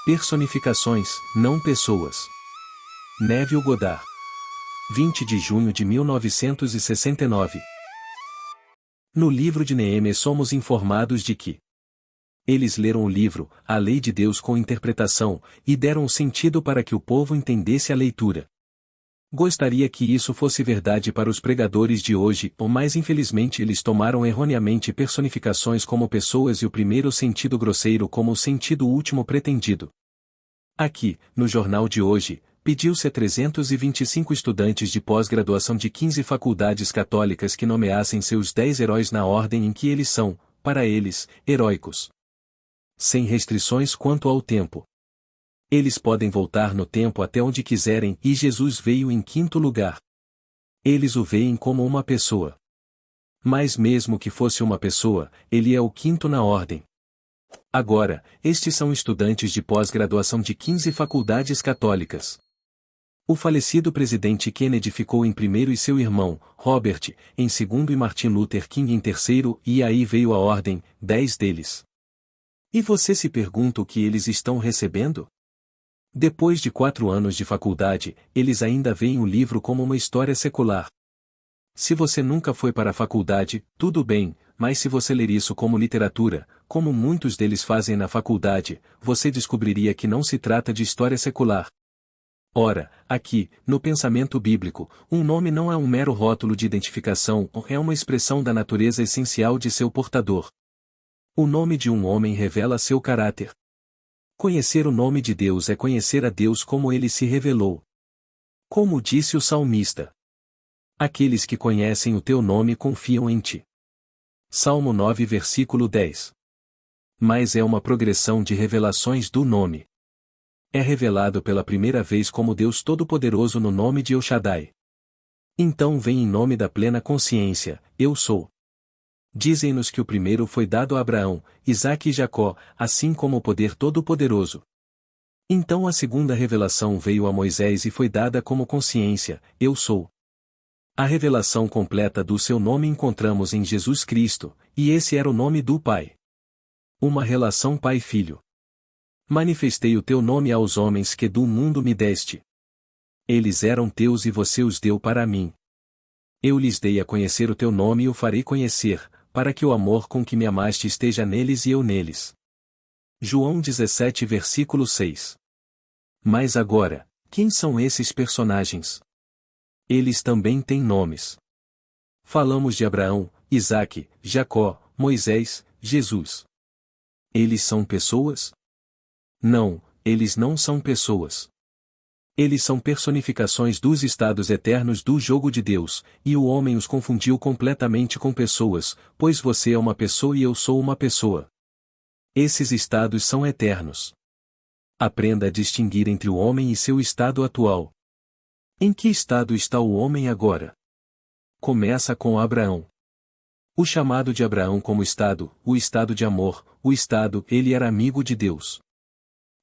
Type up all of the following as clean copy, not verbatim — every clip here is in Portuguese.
Personificações, não pessoas. Neville Goddard. 20 de junho de 1969. No livro de Neemias somos informados de que eles leram o livro, a lei de Deus com interpretação, e deram um sentido para que o povo entendesse a leitura. Gostaria que isso fosse verdade para os pregadores de hoje, mas infelizmente eles tomaram erroneamente personificações como pessoas e o primeiro sentido grosseiro como o sentido último pretendido. Aqui, no jornal de hoje, pediu-se a 325 estudantes de pós-graduação de 15 faculdades católicas que nomeassem seus 10 heróis na ordem em que eles são, para eles, heróicos. Sem restrições quanto ao tempo. Eles podem voltar no tempo até onde quiserem e Jesus veio em quinto lugar. Eles o veem como uma pessoa. Mas mesmo que fosse uma pessoa, ele é o quinto na ordem. Agora, estes são estudantes de pós-graduação de 15 faculdades católicas. O falecido presidente Kennedy ficou em primeiro e seu irmão, Robert, em segundo e Martin Luther King em terceiro e aí veio a ordem, 10 deles. E você se pergunta o que eles estão recebendo? Depois de 4 anos de faculdade, eles ainda veem o livro como uma história secular. Se você nunca foi para a faculdade, tudo bem, mas se você ler isso como literatura, como muitos deles fazem na faculdade, você descobriria que não se trata de história secular. Ora, aqui, no pensamento bíblico, um nome não é um mero rótulo de identificação, é uma expressão da natureza essencial de seu portador. O nome de um homem revela seu caráter. Conhecer o nome de Deus é conhecer a Deus como ele se revelou. Como disse o salmista: aqueles que conhecem o teu nome confiam em ti. Salmo 9 versículo 10. Mas é uma progressão de revelações do nome. É revelado pela primeira vez como Deus Todo-Poderoso no nome de El Shaddai. Então vem em nome da plena consciência, eu sou. Dizem-nos que o primeiro foi dado a Abraão, Isaque e Jacó, assim como o poder todo-poderoso. Então a segunda revelação veio a Moisés e foi dada como consciência, eu sou. A revelação completa do seu nome encontramos em Jesus Cristo, e esse era o nome do Pai. Uma relação pai-filho. Manifestei o teu nome aos homens que do mundo me deste. Eles eram teus e você os deu para mim. Eu lhes dei a conhecer o teu nome e o farei conhecer, para que o amor com que me amaste esteja neles e eu neles. João 17 versículo 6. Mas agora, quem são esses personagens? Eles também têm nomes. Falamos de Abraão, Isaque, Jacó, Moisés, Jesus. Eles são pessoas? Não, eles não são pessoas. Eles são personificações dos estados eternos do jogo de Deus, e o homem os confundiu completamente com pessoas, pois você é uma pessoa e eu sou uma pessoa. Esses estados são eternos. Aprenda a distinguir entre o homem e seu estado atual. Em que estado está o homem agora? Começa com Abraão. O chamado de Abraão como estado, o estado de amor, o estado, ele era amigo de Deus.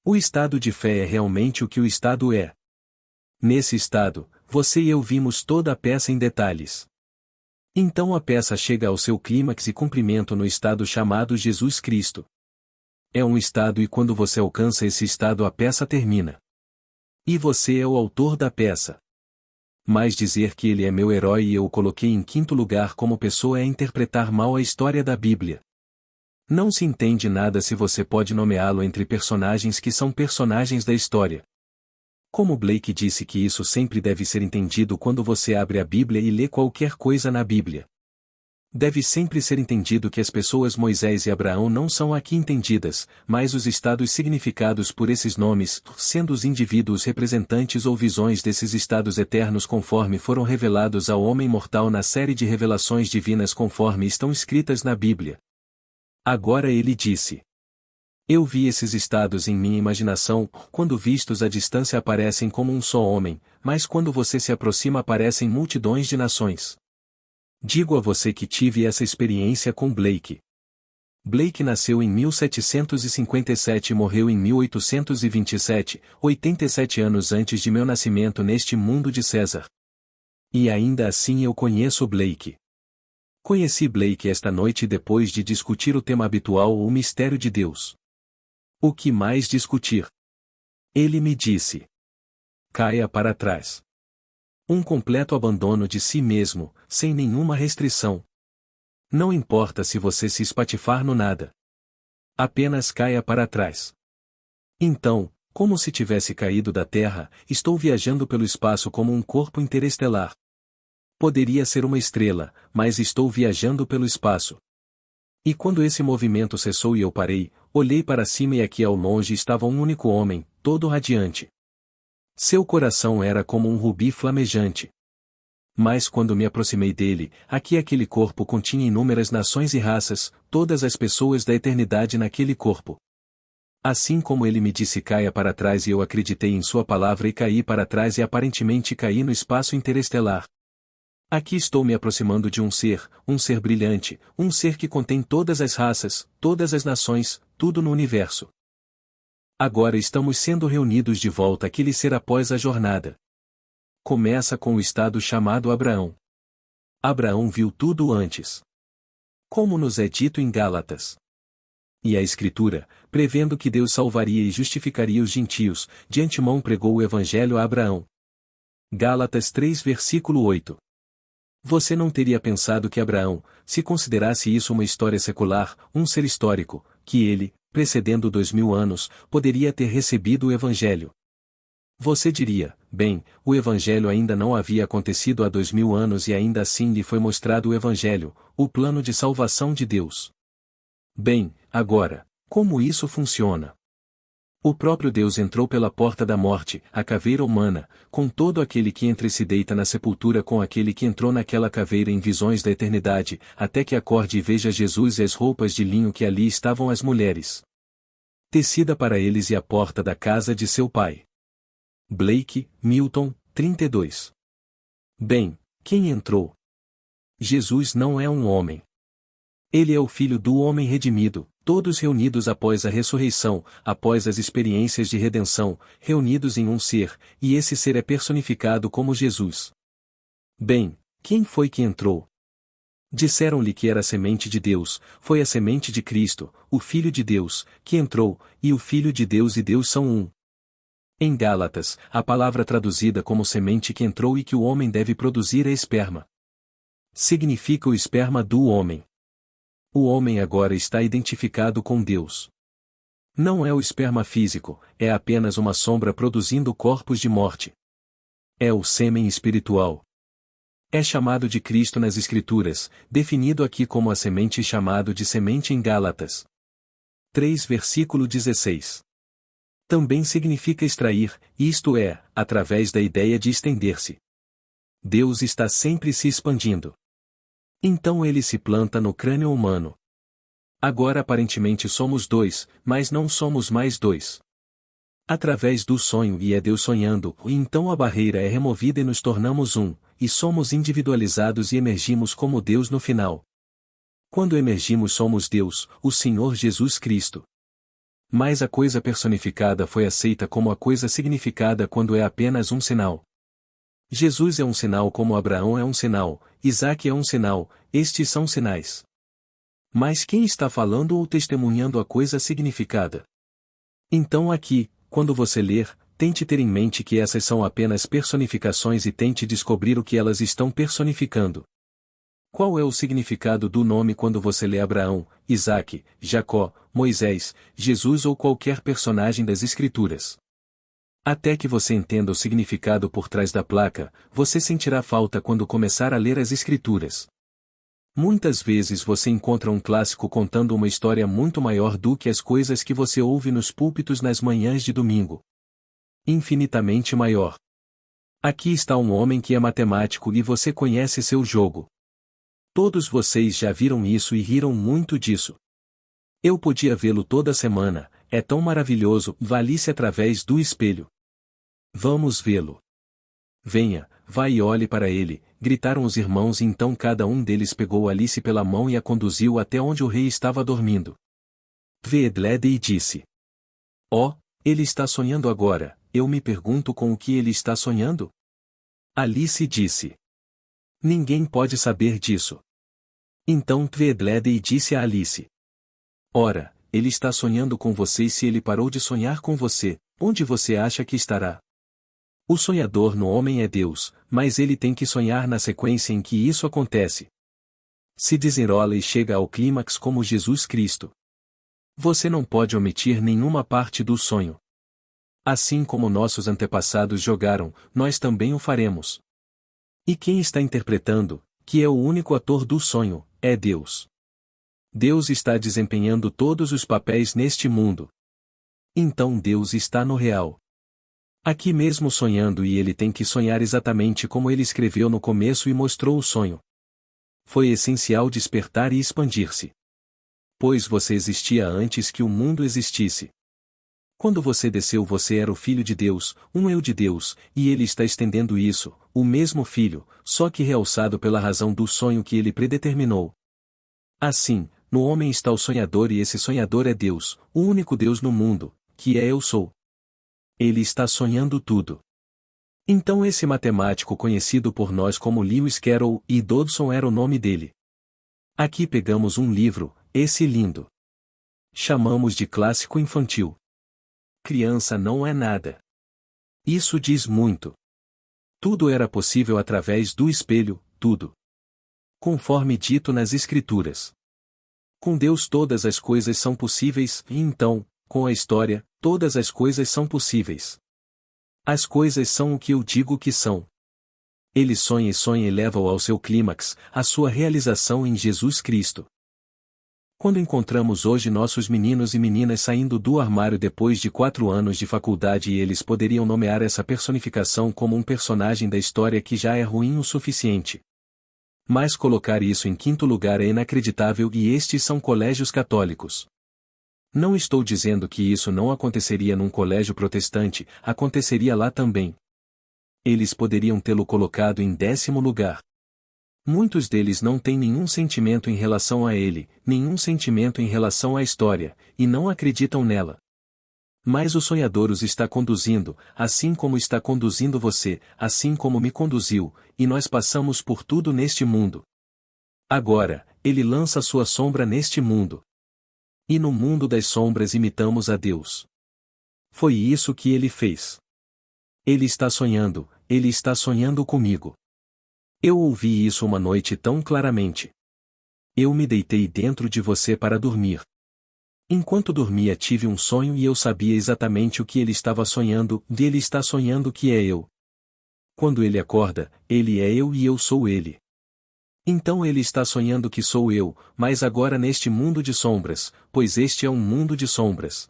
O estado de fé é realmente o que o estado é. Nesse estado, você e eu vimos toda a peça em detalhes. Então a peça chega ao seu clímax e cumprimento no estado chamado Jesus Cristo. É um estado e quando você alcança esse estado a peça termina. E você é o autor da peça. Mas dizer que ele é meu herói e eu o coloquei em quinto lugar como pessoa é interpretar mal a história da Bíblia. Não se entende nada se você pode nomeá-lo entre personagens que são personagens da história. Como Blake disse que isso sempre deve ser entendido quando você abre a Bíblia e lê qualquer coisa na Bíblia. Deve sempre ser entendido que as pessoas Moisés e Abraão não são aqui entendidas, mas os estados significados por esses nomes, sendo os indivíduos representantes ou visões desses estados eternos conforme foram revelados ao homem mortal na série de revelações divinas conforme estão escritas na Bíblia. Agora ele disse: eu vi esses estados em minha imaginação, quando vistos à distância aparecem como um só homem, mas quando você se aproxima aparecem multidões de nações. Digo a você que tive essa experiência com Blake. Blake nasceu em 1757 e morreu em 1827, 87 anos antes de meu nascimento neste mundo de César. E ainda assim eu conheço Blake. Conheci Blake esta noite depois de discutir o tema habitual, o mistério de Deus. O que mais discutir? Ele me disse: caia para trás. Um completo abandono de si mesmo, sem nenhuma restrição. Não importa se você se espatifar no nada. Apenas caia para trás. Então, como se tivesse caído da Terra, estou viajando pelo espaço como um corpo interestelar. Poderia ser uma estrela, mas estou viajando pelo espaço. E quando esse movimento cessou e eu parei, olhei para cima e aqui ao longe estava um único homem, todo radiante. Seu coração era como um rubi flamejante. Mas quando me aproximei dele, aqui aquele corpo continha inúmeras nações e raças, todas as pessoas da eternidade naquele corpo. Assim como ele me disse caia para trás e eu acreditei em sua palavra e caí para trás e aparentemente caí no espaço interestelar. Aqui estou me aproximando de um ser brilhante, um ser que contém todas as raças, todas as nações, tudo no universo. Agora estamos sendo reunidos de volta àquele ser após a jornada. Começa com o estado chamado Abraão. Abraão viu tudo antes. Como nos é dito em Gálatas. E a Escritura, prevendo que Deus salvaria e justificaria os gentios, de antemão pregou o Evangelho a Abraão. Gálatas 3 versículo 8. Você não teria pensado que Abraão, se considerasse isso uma história secular, um ser histórico, que ele, precedendo 2000 anos, poderia ter recebido o Evangelho. Você diria, bem, o Evangelho ainda não havia acontecido há 2000 anos e ainda assim lhe foi mostrado o Evangelho, o plano de salvação de Deus. Bem, agora, como isso funciona? O próprio Deus entrou pela porta da morte, a caveira humana, com todo aquele que entra e se deita na sepultura com aquele que entrou naquela caveira em visões da eternidade, até que acorde e veja Jesus e as roupas de linho que ali estavam as mulheres. Tecida para eles e a porta da casa de seu pai. Blake, Milton, 32. Bem, quem entrou? Jesus não é um homem. Ele é o Filho do homem redimido, todos reunidos após a ressurreição, após as experiências de redenção, reunidos em um ser, e esse ser é personificado como Jesus. Bem, quem foi que entrou? Disseram-lhe que era a semente de Deus, foi a semente de Cristo, o Filho de Deus, que entrou, e o Filho de Deus e Deus são um. Em Gálatas, a palavra traduzida como semente que entrou e que o homem deve produzir é esperma. Significa o esperma do homem. O homem agora está identificado com Deus. Não é o esperma físico, é apenas uma sombra produzindo corpos de morte. É o sêmen espiritual. É chamado de Cristo nas Escrituras, definido aqui como a semente chamado de semente em Gálatas 3 versículo 16. Também significa extrair, isto é, através da ideia de estender-se. Deus está sempre se expandindo. Então ele se planta no crânio humano. Agora aparentemente somos dois, mas não somos mais dois. Através do sonho e é Deus sonhando, e então a barreira é removida e nos tornamos um, e somos individualizados e emergimos como Deus no final. Quando emergimos somos Deus, o Senhor Jesus Cristo. Mas a coisa personificada foi aceita como a coisa significada quando é apenas um sinal. Jesus é um sinal como Abraão é um sinal, Isaque é um sinal, estes são sinais. Mas quem está falando ou testemunhando a coisa significada? Então aqui, quando você ler, tente ter em mente que essas são apenas personificações e tente descobrir o que elas estão personificando. Qual é o significado do nome quando você lê Abraão, Isaque, Jacó, Moisés, Jesus ou qualquer personagem das Escrituras? Até que você entenda o significado por trás da placa, você sentirá falta quando começar a ler as Escrituras. Muitas vezes você encontra um clássico contando uma história muito maior do que as coisas que você ouve nos púlpitos nas manhãs de domingo. Infinitamente maior. Aqui está um homem que é matemático e você conhece seu jogo. Todos vocês já viram isso e riram muito disso. Eu podia vê-lo toda semana, é tão maravilhoso, valisse através do espelho. Vamos vê-lo. Venha, vá e olhe para ele, gritaram os irmãos e então cada um deles pegou Alice pela mão e a conduziu até onde o rei estava dormindo. Tweedledee disse: "Oh, ele está sonhando agora, eu me pergunto com o que ele está sonhando?" Alice disse: "Ninguém pode saber disso." Então Tweedledee disse a Alice: "Ora, ele está sonhando com você e se ele parou de sonhar com você, Onde você acha que estará? O sonhador no homem é Deus, mas ele tem que sonhar na sequência em que isso acontece. Se desenrola e chega ao clímax como Jesus Cristo. Você não pode omitir nenhuma parte do sonho. Assim como nossos antepassados jogaram, nós também o faremos. E quem está interpretando, que é o único ator do sonho, é Deus. Deus está desempenhando todos os papéis neste mundo. Então Deus está no real. Aqui mesmo sonhando e ele tem que sonhar exatamente como ele escreveu no começo e mostrou o sonho. Foi essencial despertar e expandir-se. Pois você existia antes que o mundo existisse. Quando você desceu você era o Filho de Deus, um eu de Deus, e ele está estendendo isso, o mesmo Filho, só que realçado pela razão do sonho que ele predeterminou. Assim, no homem está o sonhador e esse sonhador é Deus, o único Deus no mundo, que é Eu Sou. Ele está sonhando tudo. Então esse matemático conhecido por nós como Lewis Carroll e Dodson era o nome dele. Aqui pegamos um livro, esse lindo. Chamamos de clássico infantil. Criança não é nada. Isso diz muito. Tudo era possível através do espelho, tudo. Conforme dito nas Escrituras. Com Deus todas as coisas são possíveis, e então, com a história, todas as coisas são possíveis. As coisas são o que eu digo que são. Ele sonha e leva-o ao seu clímax, a sua realização em Jesus Cristo. Quando encontramos hoje nossos meninos e meninas saindo do armário depois de 4 anos de faculdade e eles poderiam nomear essa personificação como um personagem da história que já é ruim o suficiente. Mas colocar isso em quinto lugar é inacreditável e estes são colégios católicos. Não estou dizendo que isso não aconteceria num colégio protestante, aconteceria lá também. Eles poderiam tê-lo colocado em 10º lugar. Muitos deles não têm nenhum sentimento em relação a ele, nenhum sentimento em relação à história, e não acreditam nela. Mas o sonhador os está conduzindo, assim como está conduzindo você, assim como me conduziu, e nós passamos por tudo neste mundo. Agora, ele lança sua sombra neste mundo. E no mundo das sombras imitamos a Deus. Foi isso que ele fez. Ele está sonhando comigo. Eu ouvi isso uma noite tão claramente. Eu me deitei dentro de você para dormir. Enquanto dormia tive um sonho e eu sabia exatamente o que ele estava sonhando, e ele está sonhando que é eu. Quando ele acorda, ele é eu e eu sou ele. Então ele está sonhando que sou eu, mas agora neste mundo de sombras, pois este é um mundo de sombras.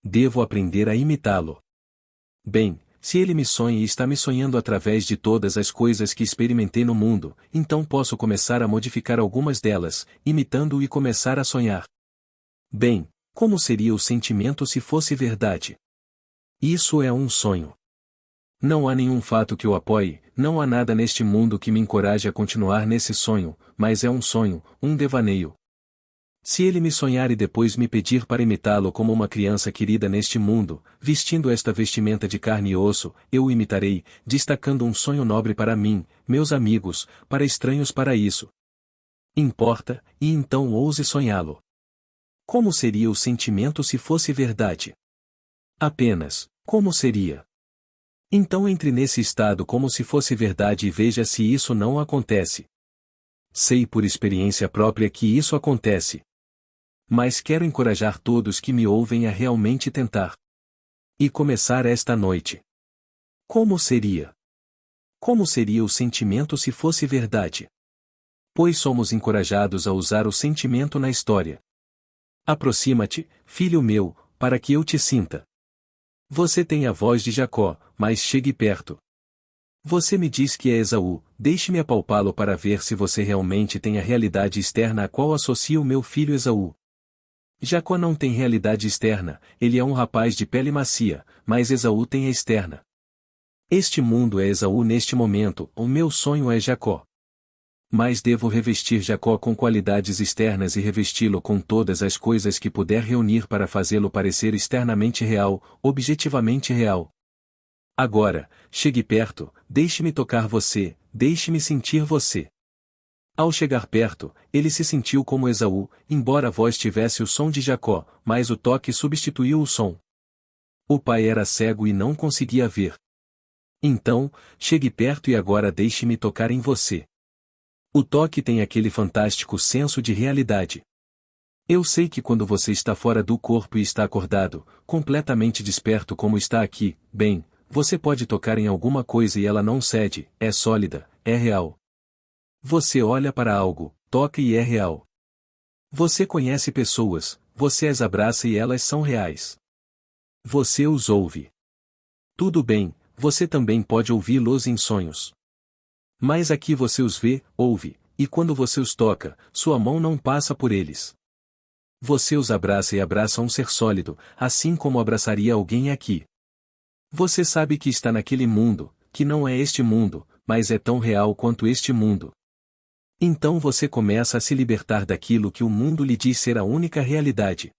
Devo aprender a imitá-lo. Bem, se ele me sonha e está me sonhando através de todas as coisas que experimentei no mundo, então posso começar a modificar algumas delas, imitando-o e começar a sonhar. Bem, como seria o sentimento se fosse verdade? Isso é um sonho. Não há nenhum fato que o apoie, não há nada neste mundo que me encoraje a continuar nesse sonho, mas é um sonho, um devaneio. Se ele me sonhar e depois me pedir para imitá-lo como uma criança querida neste mundo, vestindo esta vestimenta de carne e osso, eu o imitarei, destacando um sonho nobre para mim, meus amigos, para estranhos para isso. Importa, e então ouse sonhá-lo. Como seria o sentimento se fosse verdade? Apenas, como seria? Então entre nesse estado como se fosse verdade e veja se isso não acontece. Sei por experiência própria que isso acontece. Mas quero encorajar todos que me ouvem a realmente tentar. E começar esta noite. Como seria? Como seria o sentimento se fosse verdade? Pois somos encorajados a usar o sentimento na história. Aproxima-te, filho meu, para que eu te sinta. Você tem a voz de Jacó, mas chegue perto. Você me diz que é Esaú, deixe-me apalpá-lo para ver se você realmente tem a realidade externa a qual associa o meu filho Esaú. Jacó não tem realidade externa, ele é um rapaz de pele macia, mas Esaú tem a externa. Este mundo é Esaú neste momento, o meu sonho é Jacó. Mas devo revestir Jacó com qualidades externas e revesti-lo com todas as coisas que puder reunir para fazê-lo parecer externamente real, objetivamente real. Agora, chegue perto, deixe-me tocar você, deixe-me sentir você. Ao chegar perto, ele se sentiu como Esaú, embora a voz tivesse o som de Jacó, mas o toque substituiu o som. O pai era cego e não conseguia ver. Então, chegue perto e agora deixe-me tocar em você. O toque tem aquele fantástico senso de realidade. Eu sei que quando você está fora do corpo e está acordado, completamente desperto como está aqui, bem, você pode tocar em alguma coisa e ela não cede, é sólida, é real. Você olha para algo, toca e é real. Você conhece pessoas, você as abraça e elas são reais. Você os ouve. Tudo bem, você também pode ouvi-los em sonhos. Mas aqui você os vê, ouve, e quando você os toca, sua mão não passa por eles. Você os abraça e abraça um ser sólido, assim como abraçaria alguém aqui. Você sabe que está naquele mundo, que não é este mundo, mas é tão real quanto este mundo. Então você começa a se libertar daquilo que o mundo lhe diz ser a única realidade.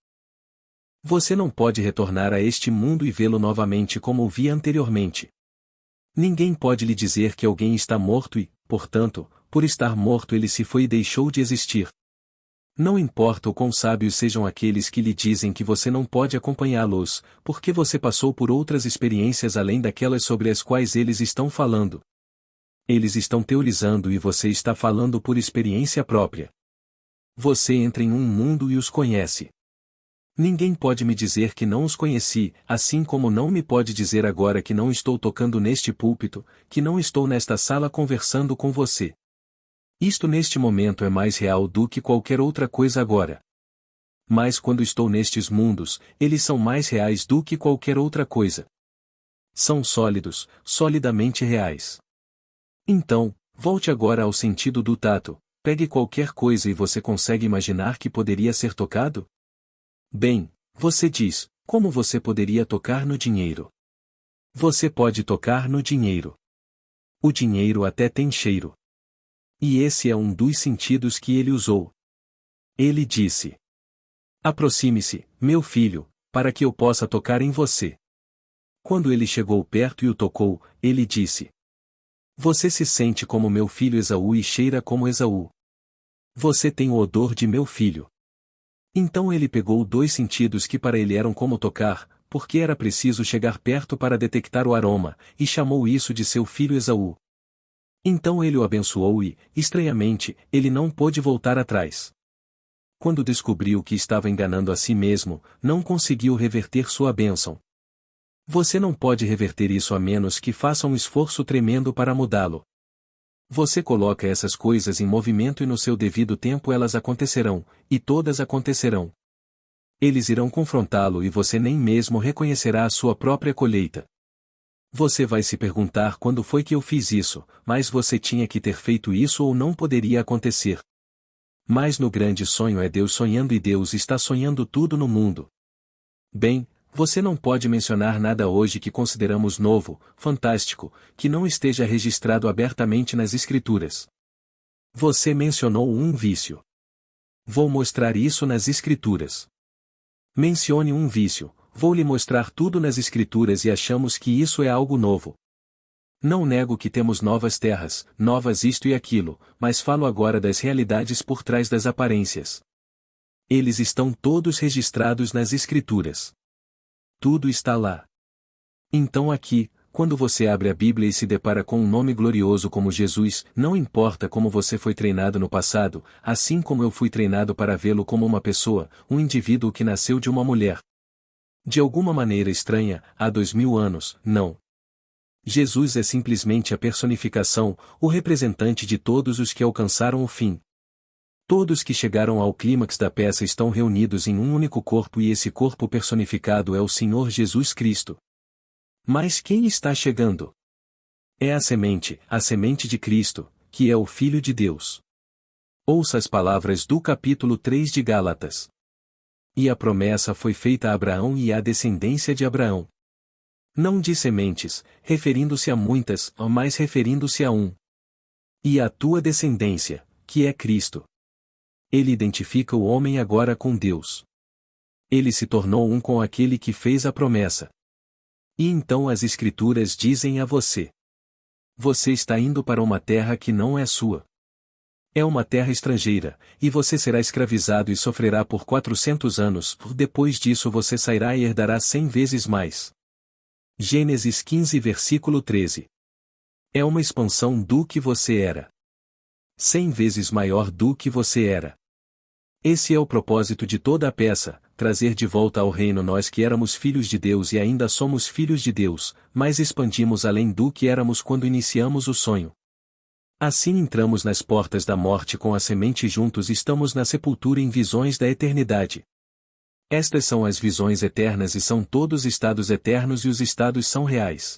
Você não pode retornar a este mundo e vê-lo novamente como o via anteriormente. Ninguém pode lhe dizer que alguém está morto e, portanto, por estar morto ele se foi e deixou de existir. Não importa o quão sábios sejam aqueles que lhe dizem que você não pode acompanhá-los, porque você passou por outras experiências além daquelas sobre as quais eles estão falando. Eles estão teorizando e você está falando por experiência própria. Você entra em um mundo e os conhece. Ninguém pode me dizer que não os conheci, assim como não me pode dizer agora que não estou tocando neste púlpito, que não estou nesta sala conversando com você. Isto neste momento é mais real do que qualquer outra coisa agora. Mas quando estou nestes mundos, eles são mais reais do que qualquer outra coisa. São sólidos, solidamente reais. Então, volte agora ao sentido do tato, pegue qualquer coisa e você consegue imaginar que poderia ser tocado? Bem, você diz, como você poderia tocar no dinheiro? Você pode tocar no dinheiro. O dinheiro até tem cheiro. E esse é um dos sentidos que ele usou. Ele disse: aproxime-se, meu filho, para que eu possa tocar em você. Quando ele chegou perto e o tocou, ele disse: você se sente como meu filho Esaú e cheira como Esaú. Você tem o odor de meu filho. Então ele pegou dois sentidos que para ele eram como tocar, porque era preciso chegar perto para detectar o aroma, e chamou isso de seu filho Esaú. Então ele o abençoou e, estranhamente, ele não pôde voltar atrás. Quando descobriu que estava enganando a si mesmo, não conseguiu reverter sua bênção. Você não pode reverter isso a menos que faça um esforço tremendo para mudá-lo. Você coloca essas coisas em movimento e no seu devido tempo elas acontecerão, e todas acontecerão. Eles irão confrontá-lo e você nem mesmo reconhecerá a sua própria colheita. Você vai se perguntar quando foi que eu fiz isso, mas você tinha que ter feito isso ou não poderia acontecer. Mas no grande sonho é Deus sonhando e Deus está sonhando tudo no mundo. Bem, você não pode mencionar nada hoje que consideramos novo, fantástico, que não esteja registrado abertamente nas Escrituras. Você mencionou um vício. Vou mostrar isso nas Escrituras. Mencione um vício, vou lhe mostrar tudo nas Escrituras e achamos que isso é algo novo. Não nego que temos novas terras, novas isto e aquilo, mas falo agora das realidades por trás das aparências. Eles estão todos registrados nas Escrituras. Tudo está lá. Então aqui, quando você abre a Bíblia e se depara com um nome glorioso como Jesus, não importa como você foi treinado no passado, assim como eu fui treinado para vê-lo como uma pessoa, um indivíduo que nasceu de uma mulher. De alguma maneira estranha, há 2000 anos, não. Jesus é simplesmente a personificação, o representante de todos os que alcançaram o fim. Todos que chegaram ao clímax da peça estão reunidos em um único corpo e esse corpo personificado é o Senhor Jesus Cristo. Mas quem está chegando? É a semente de Cristo, que é o Filho de Deus. Ouça as palavras do capítulo 3 de Gálatas. E a promessa foi feita a Abraão e à descendência de Abraão. Não de sementes, referindo-se a muitas, mas referindo-se a um. E a tua descendência, que é Cristo. Ele identifica o homem agora com Deus. Ele se tornou um com aquele que fez a promessa. E então as Escrituras dizem a você: você está indo para uma terra que não é sua. É uma terra estrangeira, e você será escravizado e sofrerá por 400 anos, depois disso você sairá e herdará 100 vezes mais. Gênesis 15 versículo 13. É uma expansão do que você era. 100 vezes maior do que você era. Esse é o propósito de toda a peça, trazer de volta ao reino nós que éramos filhos de Deus e ainda somos filhos de Deus, mas expandimos além do que éramos quando iniciamos o sonho. Assim entramos nas portas da morte com a semente juntos e estamos na sepultura em visões da eternidade. Estas são as visões eternas e são todos estados eternos e os estados são reais.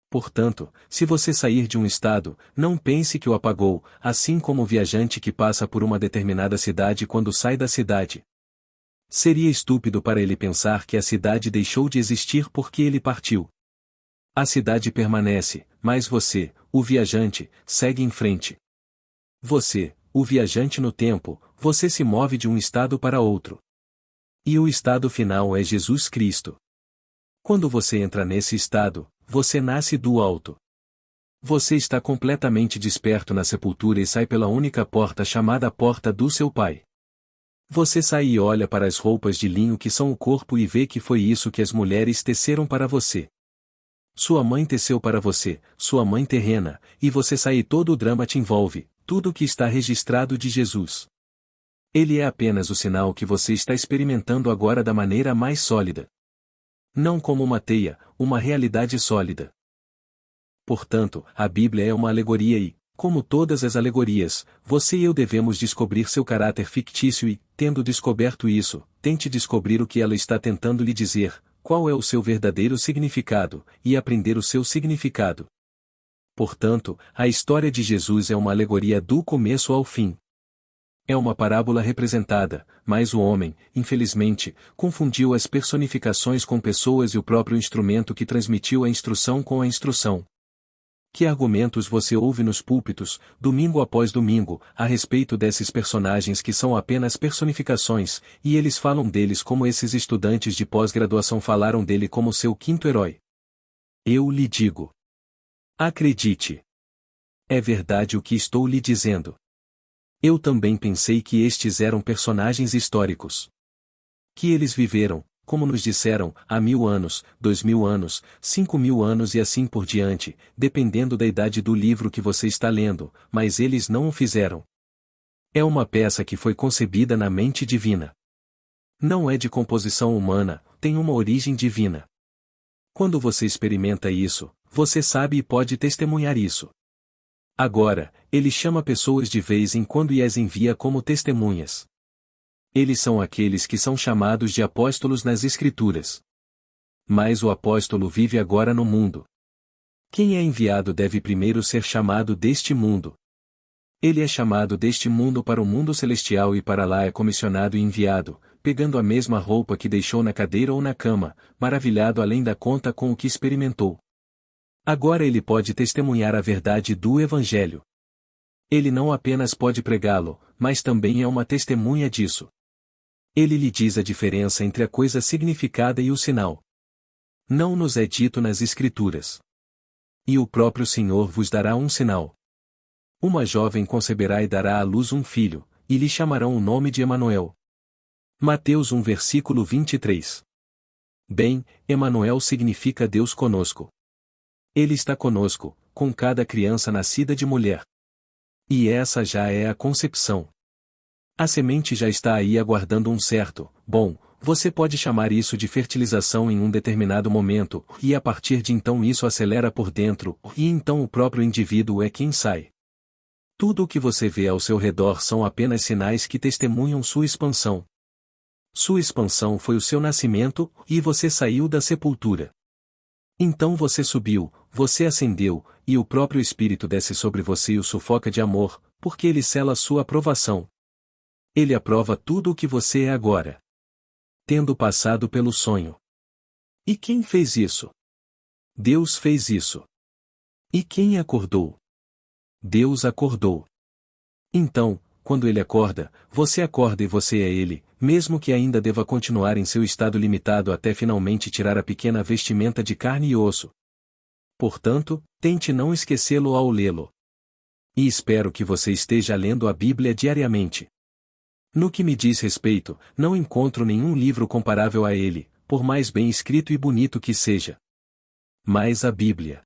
Portanto, se você sair de um estado, não pense que o apagou, assim como o viajante que passa por uma determinada cidade quando sai da cidade. Seria estúpido para ele pensar que a cidade deixou de existir porque ele partiu. A cidade permanece, mas você, o viajante, segue em frente. Você, o viajante no tempo, você se move de um estado para outro. E o estado final é Jesus Cristo. Quando você entra nesse estado, você nasce do alto. Você está completamente desperto na sepultura e sai pela única porta chamada Porta do seu Pai. Você sai e olha para as roupas de linho que são o corpo e vê que foi isso que as mulheres teceram para você. Sua mãe teceu para você, sua mãe terrena, e você sai e todo o drama te envolve, tudo o que está registrado de Jesus. Ele é apenas o sinal que você está experimentando agora da maneira mais sólida. Não como uma teia, uma realidade sólida. Portanto, a Bíblia é uma alegoria e, como todas as alegorias, você e eu devemos descobrir seu caráter fictício e, tendo descoberto isso, tente descobrir o que ela está tentando lhe dizer, qual é o seu verdadeiro significado, e aprender o seu significado. Portanto, a história de Jesus é uma alegoria do começo ao fim. É uma parábola representada, mas o homem, infelizmente, confundiu as personificações com pessoas e o próprio instrumento que transmitiu a instrução com a instrução. Que argumentos você ouve nos púlpitos, domingo após domingo, a respeito desses personagens que são apenas personificações, e eles falam deles como esses estudantes de pós-graduação falaram dele como seu quinto herói? Eu lhe digo. Acredite. É verdade o que estou lhe dizendo. Eu também pensei que estes eram personagens históricos. Que eles viveram, como nos disseram, há 1000 anos, 2000 anos, 5000 anos e assim por diante, dependendo da idade do livro que você está lendo, mas eles não o fizeram. É uma peça que foi concebida na mente divina. Não é de composição humana, tem uma origem divina. Quando você experimenta isso, você sabe e pode testemunhar isso. Agora, ele chama pessoas de vez em quando e as envia como testemunhas. Eles são aqueles que são chamados de apóstolos nas Escrituras. Mas o apóstolo vive agora no mundo. Quem é enviado deve primeiro ser chamado deste mundo. Ele é chamado deste mundo para o mundo celestial e para lá é comissionado e enviado, pegando a mesma roupa que deixou na cadeira ou na cama, maravilhado além da conta com o que experimentou. Agora ele pode testemunhar a verdade do Evangelho. Ele não apenas pode pregá-lo, mas também é uma testemunha disso. Ele lhe diz a diferença entre a coisa significada e o sinal. Não nos é dito nas Escrituras. E o próprio Senhor vos dará um sinal. Uma jovem conceberá e dará à luz um filho, e lhe chamarão o nome de Emanuel. Mateus 1 versículo 23. Bem, Emanuel significa Deus conosco. Ele está conosco, com cada criança nascida de mulher. E essa já é a concepção. A semente já está aí aguardando um certo, você pode chamar isso de fertilização em um determinado momento, e a partir de então isso acelera por dentro, e então o próprio indivíduo é quem sai. Tudo o que você vê ao seu redor são apenas sinais que testemunham sua expansão. Sua expansão foi o seu nascimento, e você saiu da sepultura. Então você subiu, você ascendeu, e o próprio Espírito desce sobre você e o sufoca de amor, porque ele sela sua aprovação. Ele aprova tudo o que você é agora. Tendo passado pelo sonho. E quem fez isso? Deus fez isso. E quem acordou? Deus acordou. Então, quando ele acorda, você acorda e você é ele, mesmo que ainda deva continuar em seu estado limitado até finalmente tirar a pequena vestimenta de carne e osso. Portanto, tente não esquecê-lo ao lê-lo. E espero que você esteja lendo a Bíblia diariamente. No que me diz respeito, não encontro nenhum livro comparável a ele, por mais bem escrito e bonito que seja. Mas a Bíblia.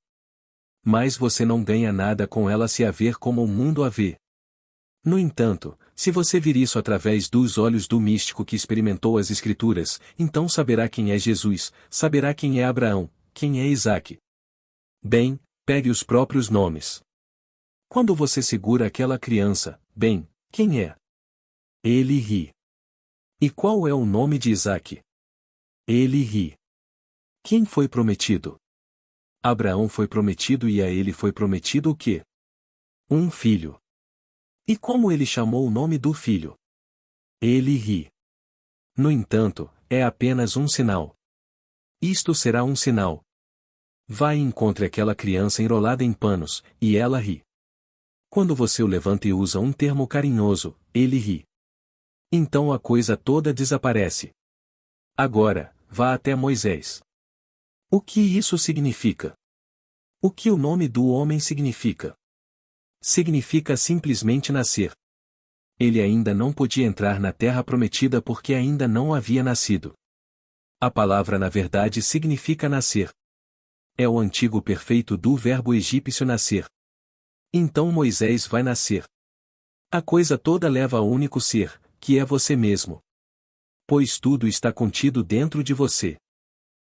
Mas você não ganha nada com ela se a ver como o mundo a vê. No entanto, se você vir isso através dos olhos do místico que experimentou as Escrituras, então saberá quem é Jesus, saberá quem é Abraão, quem é Isaque. Bem, pegue os próprios nomes. Quando você segura aquela criança, bem, quem é? Ele ri. E qual é o nome de Isaque? Ele ri. Quem foi prometido? Abraão foi prometido e a ele foi prometido o quê? Um filho. E como ele chamou o nome do filho? Ele ri. No entanto, é apenas um sinal. Isto será um sinal. Vá e encontre aquela criança enrolada em panos, e ela ri. Quando você o levanta e usa um termo carinhoso, ele ri. Então a coisa toda desaparece. Agora, vá até Moisés. O que isso significa? O que o nome do homem significa? Significa simplesmente nascer. Ele ainda não podia entrar na terra prometida porque ainda não havia nascido. A palavra na verdade significa nascer. É o antigo perfeito do verbo egípcio nascer. Então Moisés vai nascer. A coisa toda leva ao único ser, que é você mesmo. Pois tudo está contido dentro de você.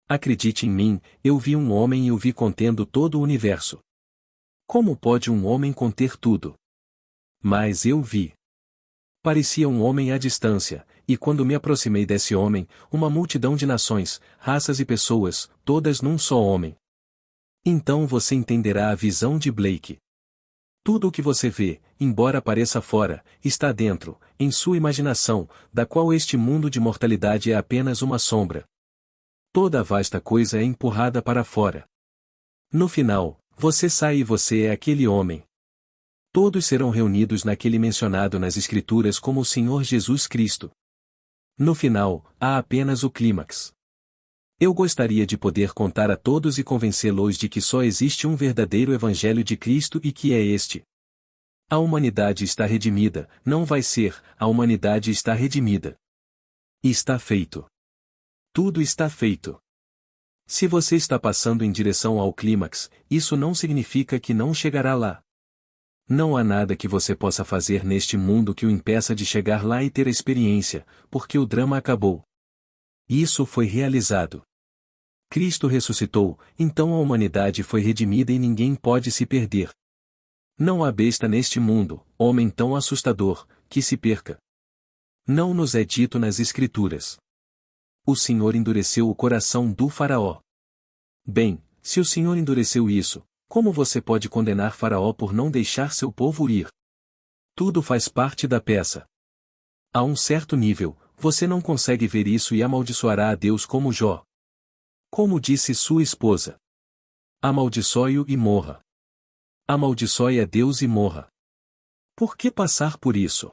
Acredite em mim, eu vi um homem e o vi contendo todo o universo. Como pode um homem conter tudo? Mas eu vi. Parecia um homem à distância, e quando me aproximei desse homem, uma multidão de nações, raças e pessoas, todas num só homem. Então você entenderá a visão de Blake. Tudo o que você vê, embora pareça fora, está dentro, em sua imaginação, da qual este mundo de mortalidade é apenas uma sombra. Toda a vasta coisa é empurrada para fora. No final, você sai e você é aquele homem. Todos serão reunidos naquele mencionado nas Escrituras como o Senhor Jesus Cristo. No final, há apenas o clímax. Eu gostaria de poder contar a todos e convencê-los de que só existe um verdadeiro Evangelho de Cristo e que é este. A humanidade está redimida, não vai ser, a humanidade está redimida. Está feito. Tudo está feito. Se você está passando em direção ao clímax, isso não significa que não chegará lá. Não há nada que você possa fazer neste mundo que o impeça de chegar lá e ter a experiência, porque o drama acabou. Isso foi realizado. Cristo ressuscitou, então a humanidade foi redimida e ninguém pode se perder. Não há besta neste mundo, homem tão assustador, que se perca. Não nos é dito nas Escrituras. O Senhor endureceu o coração do Faraó. Bem, se o Senhor endureceu isso, como você pode condenar Faraó por não deixar seu povo ir? Tudo faz parte da peça. A um certo nível, você não consegue ver isso e amaldiçoará a Deus como Jó. Como disse sua esposa. Amaldiçoe-o e morra. Amaldiçoe a Deus e morra. Por que passar por isso?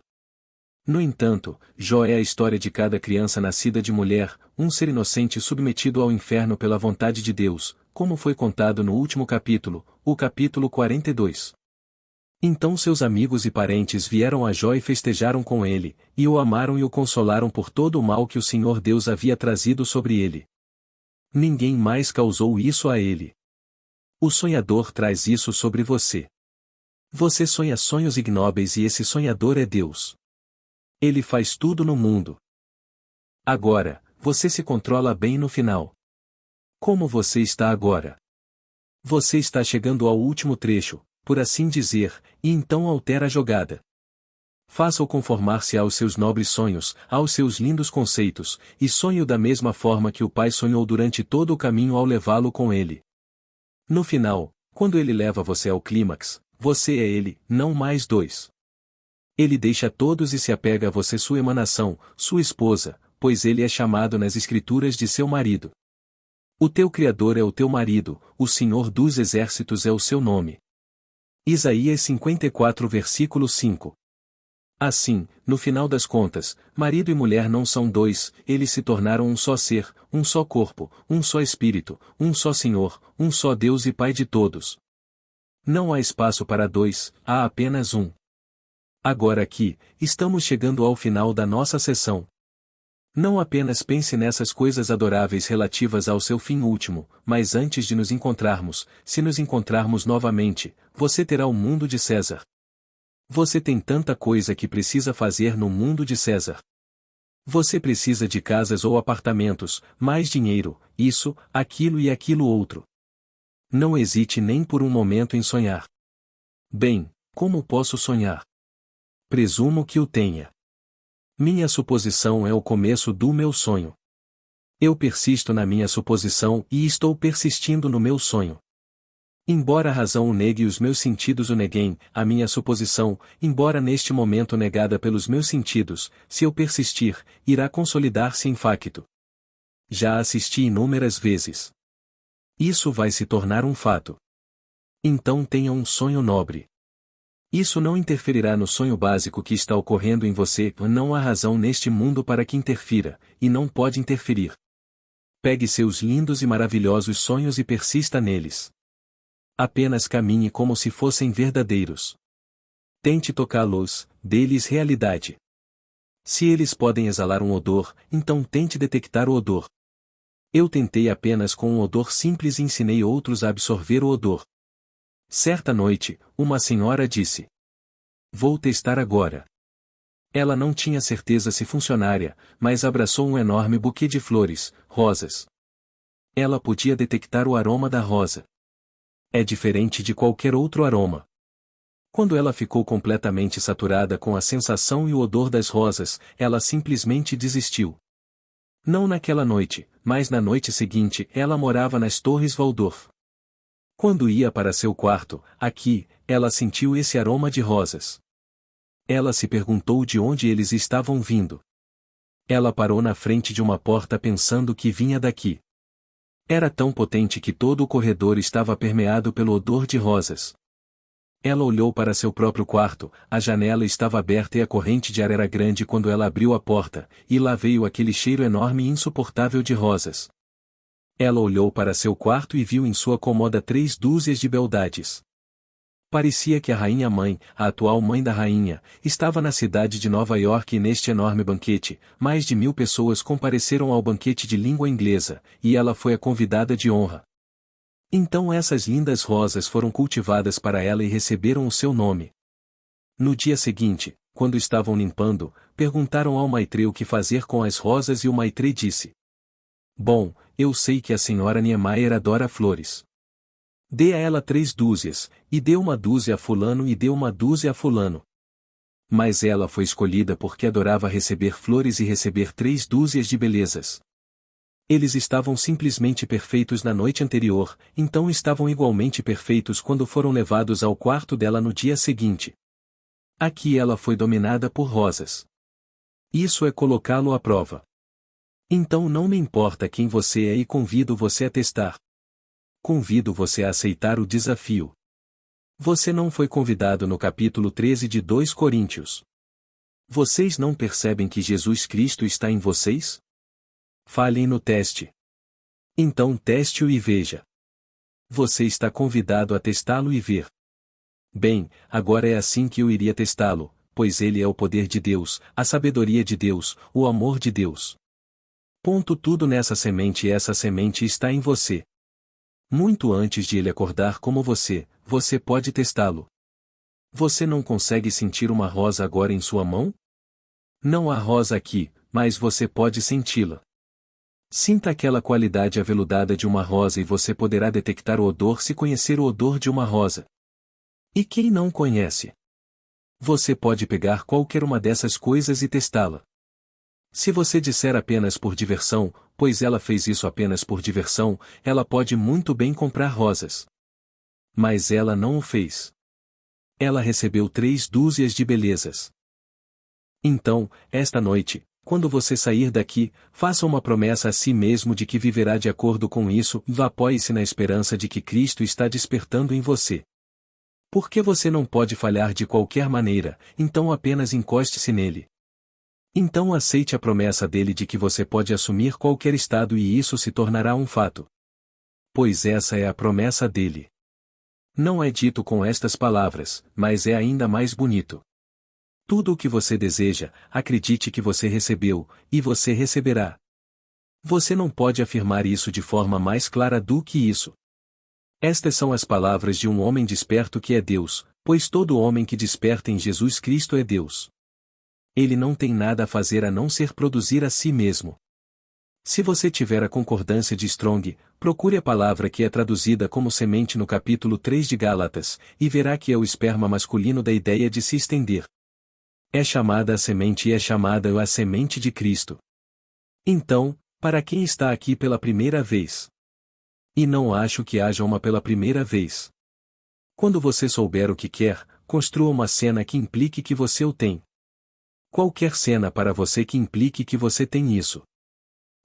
No entanto, Jó é a história de cada criança nascida de mulher, um ser inocente submetido ao inferno pela vontade de Deus, como foi contado no último capítulo, o capítulo 42. Então seus amigos e parentes vieram a Jó e festejaram com ele, e o amaram e o consolaram por todo o mal que o Senhor Deus havia trazido sobre ele. Ninguém mais causou isso a ele. O sonhador traz isso sobre você. Você sonha sonhos ignóbeis e esse sonhador é Deus. Ele faz tudo no mundo. Agora, você se controla bem no final. Como você está agora? Você está chegando ao último trecho, por assim dizer, e então altera a jogada. Faça-o conformar-se aos seus nobres sonhos, aos seus lindos conceitos, e sonhe-o da mesma forma que o pai sonhou durante todo o caminho ao levá-lo com ele. No final, quando ele leva você ao clímax, você é ele, não mais dois. Ele deixa todos e se apega a você, sua emanação, sua esposa, pois ele é chamado nas Escrituras de seu marido. O teu Criador é o teu marido, o Senhor dos Exércitos é o seu nome. Isaías 54 versículo 5. Assim, no final das contas, marido e mulher não são dois, eles se tornaram um só ser, um só corpo, um só espírito, um só Senhor, um só Deus e Pai de todos. Não há espaço para dois, há apenas um. Agora aqui, estamos chegando ao final da nossa sessão. Não apenas pense nessas coisas adoráveis relativas ao seu fim último, mas antes de nos encontrarmos, se nos encontrarmos novamente, você terá o mundo de César. Você tem tanta coisa que precisa fazer no mundo de César. Você precisa de casas ou apartamentos, mais dinheiro, isso, aquilo e aquilo outro. Não hesite nem por um momento em sonhar. Bem, como posso sonhar? Presumo que o tenha. Minha suposição é o começo do meu sonho. Eu persisto na minha suposição e estou persistindo no meu sonho. Embora a razão o negue e os meus sentidos o neguem, a minha suposição, embora neste momento negada pelos meus sentidos, se eu persistir, irá consolidar-se em facto. Já assisti inúmeras vezes. Isso vai se tornar um fato. Então tenha um sonho nobre. Isso não interferirá no sonho básico que está ocorrendo em você, não há razão neste mundo para que interfira, e não pode interferir. Pegue seus lindos e maravilhosos sonhos e persista neles. Apenas caminhe como se fossem verdadeiros. Tente tocá-los, dê-lhes realidade. Se eles podem exalar um odor, então tente detectar o odor. Eu tentei apenas com um odor simples e ensinei outros a absorver o odor. Certa noite, uma senhora disse: "Vou testar agora." Ela não tinha certeza se funcionaria, mas abraçou um enorme buquê de flores, rosas. Ela podia detectar o aroma da rosa. É diferente de qualquer outro aroma. Quando ela ficou completamente saturada com a sensação e o odor das rosas, ela simplesmente desistiu. Não naquela noite, mas na noite seguinte ela morava nas Torres Waldorf. Quando ia para seu quarto, aqui, ela sentiu esse aroma de rosas. Ela se perguntou de onde eles estavam vindo. Ela parou na frente de uma porta pensando que vinha daqui. Era tão potente que todo o corredor estava permeado pelo odor de rosas. Ela olhou para seu próprio quarto, a janela estava aberta e a corrente de ar era grande quando ela abriu a porta, e lá veio aquele cheiro enorme e insuportável de rosas. Ela olhou para seu quarto e viu em sua cômoda 3 dúzias de beldades. Parecia que a rainha-mãe, a atual mãe da rainha, estava na cidade de Nova York e neste enorme banquete, mais de 1000 pessoas compareceram ao banquete de língua inglesa, e ela foi a convidada de honra. Então essas lindas rosas foram cultivadas para ela e receberam o seu nome. No dia seguinte, quando estavam limpando, perguntaram ao maitre o que fazer com as rosas e o maitre disse: "Bom, eu sei que a senhora Niemeyer adora flores. Dê a ela 3 dúzias, e dê 1 dúzia a fulano e dê 1 dúzia a fulano." Mas ela foi escolhida porque adorava receber flores e receber 3 dúzias de belezas. Eles estavam simplesmente perfeitos na noite anterior, então estavam igualmente perfeitos quando foram levados ao quarto dela no dia seguinte. Aqui ela foi dominada por rosas. Isso é colocá-lo à prova. Então não me importa quem você é e convido você a testar. Convido você a aceitar o desafio. Você não foi convidado no capítulo 13 de 2 Coríntios. Vocês não percebem que Jesus Cristo está em vocês? Falhem no teste. Então teste-o e veja. Você está convidado a testá-lo e ver. Bem, agora é assim que eu iria testá-lo, pois ele é o poder de Deus, a sabedoria de Deus, o amor de Deus. Ponto tudo nessa semente e essa semente está em você. Muito antes de ele acordar como você pode testá-lo. Você não consegue sentir uma rosa agora em sua mão? Não há rosa aqui, mas você pode senti-la. Sinta aquela qualidade aveludada de uma rosa e você poderá detectar o odor se conhecer o odor de uma rosa. E quem não conhece? Você pode pegar qualquer uma dessas coisas e testá-la. Se você disser apenas por diversão, pois ela fez isso apenas por diversão, ela pode muito bem comprar rosas. Mas ela não o fez. Ela recebeu 3 dúzias de belezas. Então, esta noite, quando você sair daqui, faça uma promessa a si mesmo de que viverá de acordo com isso e apoie-se na esperança de que Cristo está despertando em você. Porque você não pode falhar de qualquer maneira, então apenas encoste-se nele. Então aceite a promessa dele de que você pode assumir qualquer estado e isso se tornará um fato. Pois essa é a promessa dele. Não é dito com estas palavras, mas é ainda mais bonito. Tudo o que você deseja, acredite que você recebeu, e você receberá. Você não pode afirmar isso de forma mais clara do que isso. Estas são as palavras de um homem desperto que é Deus, pois todo homem que desperta em Jesus Cristo é Deus. Ele não tem nada a fazer a não ser produzir a si mesmo. Se você tiver a concordância de Strong, procure a palavra que é traduzida como semente no capítulo 3 de Gálatas, e verá que é o esperma masculino da ideia de se estender. É chamada a semente e é chamada a semente de Cristo. Então, para quem está aqui pela primeira vez? E não acho que haja uma pela primeira vez. Quando você souber o que quer, construa uma cena que implique que você o tem. Qualquer cena para você que implique que você tem isso.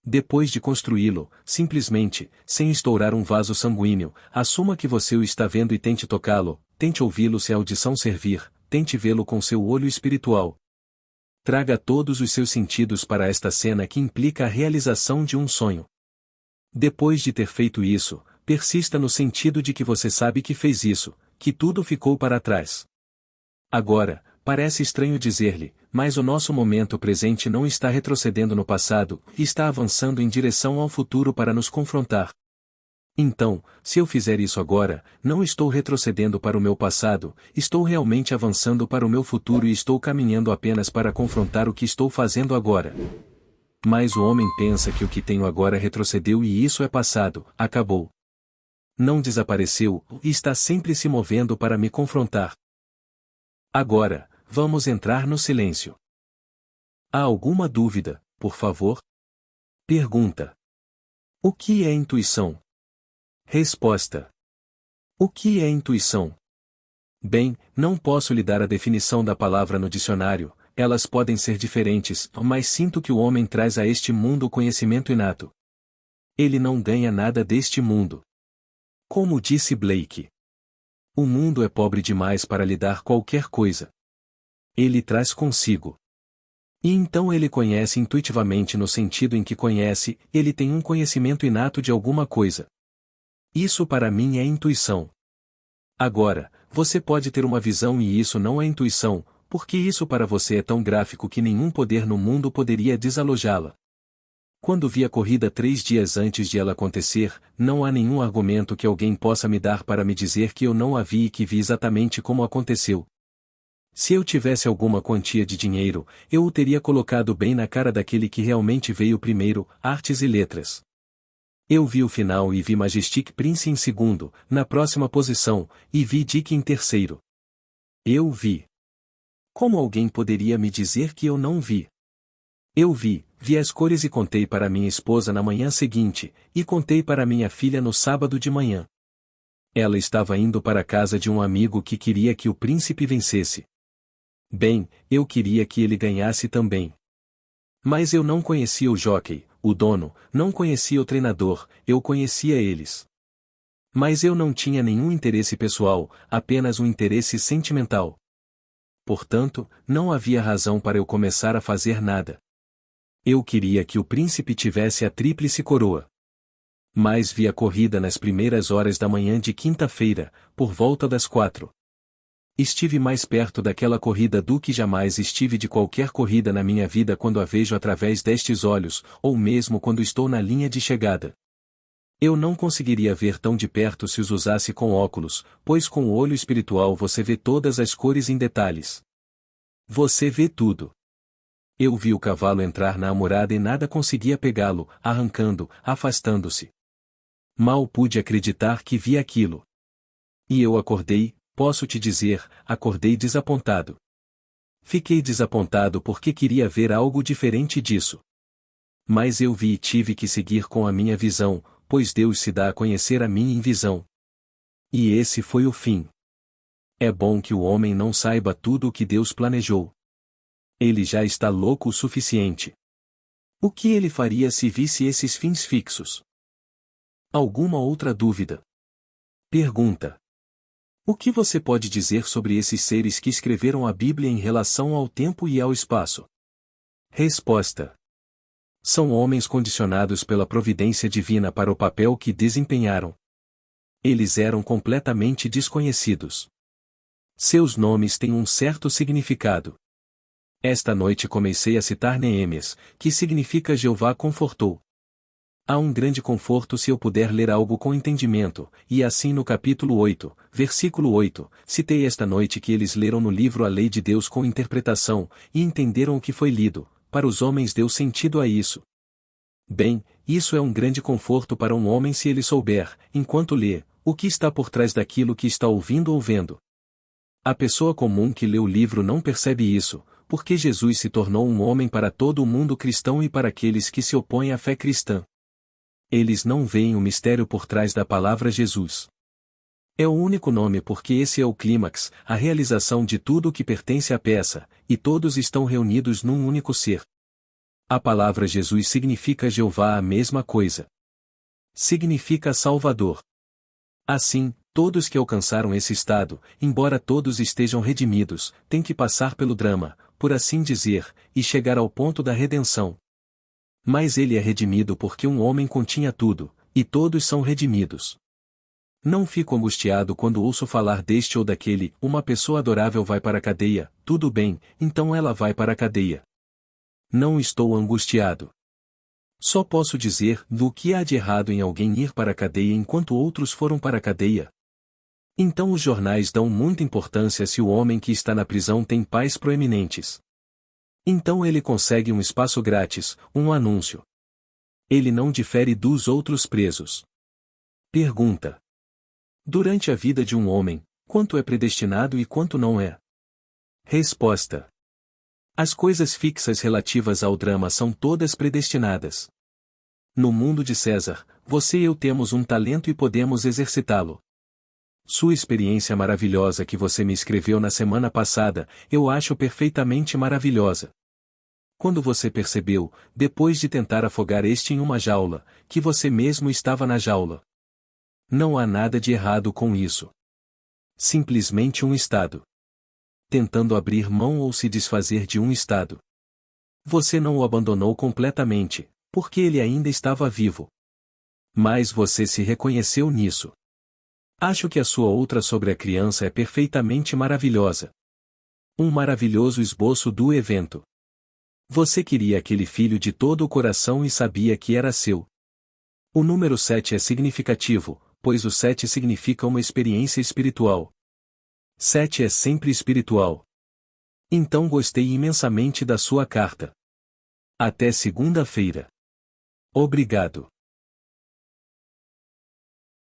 Depois de construí-lo, simplesmente, sem estourar um vaso sanguíneo, assuma que você o está vendo e tente tocá-lo, tente ouvi-lo se a audição servir, tente vê-lo com seu olho espiritual. Traga todos os seus sentidos para esta cena que implica a realização de um sonho. Depois de ter feito isso, persista no sentido de que você sabe que fez isso, que tudo ficou para trás. Agora, parece estranho dizer-lhe, mas o nosso momento presente não está retrocedendo no passado, está avançando em direção ao futuro para nos confrontar. Então, se eu fizer isso agora, não estou retrocedendo para o meu passado, estou realmente avançando para o meu futuro e estou caminhando apenas para confrontar o que estou fazendo agora. Mas o homem pensa que o que tenho agora retrocedeu e isso é passado, acabou. Não desapareceu, e está sempre se movendo para me confrontar. Agora, vamos entrar no silêncio. Há alguma dúvida, por favor? Pergunta. O que é intuição? Resposta. O que é intuição? Bem, não posso lhe dar a definição da palavra no dicionário, elas podem ser diferentes, mas sinto que o homem traz a este mundo o conhecimento inato. Ele não ganha nada deste mundo. Como disse Blake. O mundo é pobre demais para lhe dar qualquer coisa. Ele traz consigo. E então ele conhece intuitivamente no sentido em que conhece, ele tem um conhecimento inato de alguma coisa. Isso para mim é intuição. Agora, você pode ter uma visão e isso não é intuição, porque isso para você é tão gráfico que nenhum poder no mundo poderia desalojá-la. Quando vi a corrida 3 dias antes de ela acontecer, não há nenhum argumento que alguém possa me dar para me dizer que eu não a vi e que vi exatamente como aconteceu. Se eu tivesse alguma quantia de dinheiro, eu o teria colocado bem na cara daquele que realmente veio primeiro, artes e letras. Eu vi o final e vi Majestic Prince em segundo, na próxima posição, e vi Dick em terceiro. Eu vi. Como alguém poderia me dizer que eu não vi? Eu vi as cores e contei para minha esposa na manhã seguinte, e contei para minha filha no sábado de manhã. Ela estava indo para a casa de um amigo que queria que o príncipe vencesse. Bem, eu queria que ele ganhasse também. Mas eu não conhecia o jockey, o dono, não conhecia o treinador, eu conhecia eles. Mas eu não tinha nenhum interesse pessoal, apenas um interesse sentimental. Portanto, não havia razão para eu começar a fazer nada. Eu queria que o príncipe tivesse a tríplice coroa. Mas vi a corrida nas primeiras horas da manhã de quinta-feira, por volta das 4. Estive mais perto daquela corrida do que jamais estive de qualquer corrida na minha vida quando a vejo através destes olhos, ou mesmo quando estou na linha de chegada. Eu não conseguiria ver tão de perto se os usasse com óculos, pois com o olho espiritual você vê todas as cores em detalhes. Você vê tudo. Eu vi o cavalo entrar na amurada e nada conseguia pegá-lo, arrancando, afastando-se. Mal pude acreditar que vi aquilo. E eu acordei, posso te dizer, acordei desapontado. Fiquei desapontado porque queria ver algo diferente disso. Mas eu vi e tive que seguir com a minha visão, pois Deus se dá a conhecer a mim em visão. E esse foi o fim. É bom que o homem não saiba tudo o que Deus planejou. Ele já está louco o suficiente. O que ele faria se visse esses fins fixos? Alguma outra dúvida? Pergunta. O que você pode dizer sobre esses seres que escreveram a Bíblia em relação ao tempo e ao espaço? Resposta. São homens condicionados pela providência divina para o papel que desempenharam. Eles eram completamente desconhecidos. Seus nomes têm um certo significado. Esta noite comecei a citar Neemias, que significa Jeová confortou. Há um grande conforto se eu puder ler algo com entendimento, e assim no capítulo 8, versículo 8, citei esta noite que eles leram no livro a lei de Deus com interpretação, e entenderam o que foi lido, para os homens deu sentido a isso. Bem, isso é um grande conforto para um homem se ele souber, enquanto lê, o que está por trás daquilo que está ouvindo ou vendo. A pessoa comum que lê o livro não percebe isso, porque Jesus se tornou um homem para todo o mundo cristão e para aqueles que se opõem à fé cristã. Eles não veem o mistério por trás da palavra Jesus. É o único nome porque esse é o clímax, a realização de tudo o que pertence à peça, e todos estão reunidos num único ser. A palavra Jesus significa Jeová a mesma coisa. Significa Salvador. Assim, todos que alcançaram esse estado, embora todos estejam redimidos, têm que passar pelo drama, por assim dizer, e chegar ao ponto da redenção. Mas ele é redimido porque um homem continha tudo, e todos são redimidos. Não fico angustiado quando ouço falar deste ou daquele, uma pessoa adorável vai para a cadeia, tudo bem, então ela vai para a cadeia. Não estou angustiado. Só posso dizer, do que há de errado em alguém ir para a cadeia enquanto outros foram para a cadeia? Então os jornais dão muita importância se o homem que está na prisão tem pais proeminentes. Então ele consegue um espaço grátis, um anúncio. Ele não difere dos outros presos. Pergunta: durante a vida de um homem, quanto é predestinado e quanto não é? Resposta: as coisas fixas relativas ao drama são todas predestinadas. No mundo de César, você e eu temos um talento e podemos exercitá-lo. Sua experiência maravilhosa que você me escreveu na semana passada, eu acho perfeitamente maravilhosa. Quando você percebeu, depois de tentar afogar este em uma jaula, que você mesmo estava na jaula. Não há nada de errado com isso. Simplesmente um estado. Tentando abrir mão ou se desfazer de um estado. Você não o abandonou completamente, porque ele ainda estava vivo. Mas você se reconheceu nisso. Acho que a sua outra sobre a criança é perfeitamente maravilhosa. Um maravilhoso esboço do evento. Você queria aquele filho de todo o coração e sabia que era seu. O número 7 é significativo, pois o 7 significa uma experiência espiritual. 7 é sempre espiritual. Então gostei imensamente da sua carta. Até segunda-feira. Obrigado.